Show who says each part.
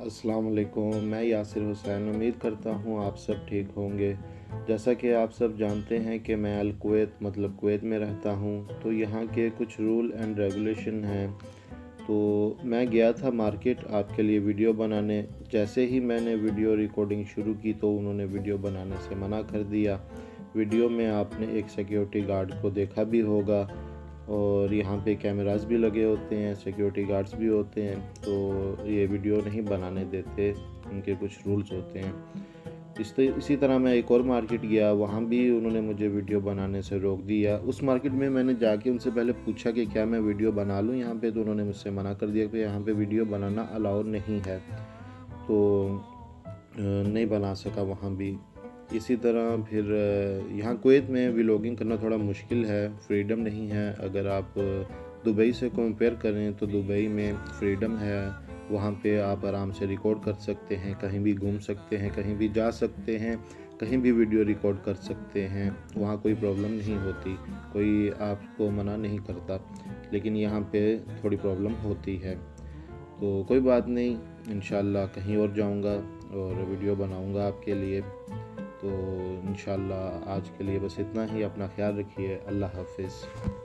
Speaker 1: अस्सलाम वालेकुम। मैं यासिर हुसैन उम्मीद करता हूँ आप सब ठीक होंगे। जैसा कि आप सब जानते हैं कि मैं अल कुवैत कुवैत में रहता हूँ, तो यहाँ के कुछ रूल एंड रेगुलेशन हैं। तो मैं गया था मार्केट आपके लिए वीडियो बनाने। जैसे ही मैंने वीडियो रिकॉर्डिंग शुरू की तो उन्होंने वीडियो बनाने से मना कर दिया। वीडियो में आपने एक सिक्योरिटी गार्ड को देखा भी होगा और यहाँ पे कैमरास भी लगे होते हैं, सिक्योरिटी गार्ड्स भी होते हैं, तो ये वीडियो नहीं बनाने देते, उनके कुछ रूल्स होते हैं। इसी तरह मैं एक और मार्केट गया, वहाँ भी उन्होंने मुझे वीडियो बनाने से रोक दिया। उस मार्केट में मैंने जाके उनसे पहले पूछा कि क्या मैं वीडियो बना लूँ यहाँ पे, तो उन्होंने मुझसे मना कर दिया कि यहाँ पे वीडियो बनाना अलाउ नहीं है। तो नहीं बना सका वहाँ भी। इसी तरह फिर यहाँ कुवैत में व्लॉगिंग करना थोड़ा मुश्किल है, फ्रीडम नहीं है। अगर आप दुबई से कंपेयर करें तो दुबई में फ्रीडम है, वहाँ पे आप आराम से रिकॉर्ड कर सकते हैं, कहीं भी घूम सकते हैं, कहीं भी जा सकते हैं, कहीं भी वीडियो रिकॉर्ड कर सकते हैं, वहाँ कोई प्रॉब्लम नहीं होती, कोई आपको मना नहीं करता। लेकिन यहाँ पे थोड़ी प्रॉब्लम होती है, तो कोई बात नहीं, इंशाल्लाह कहीं और जाऊँगा और वीडियो बनाऊँगा आपके लिए। तो इंशाल्लाह आज के लिए बस इतना ही। अपना ख्याल रखिए। अल्लाह हाफ़िज़।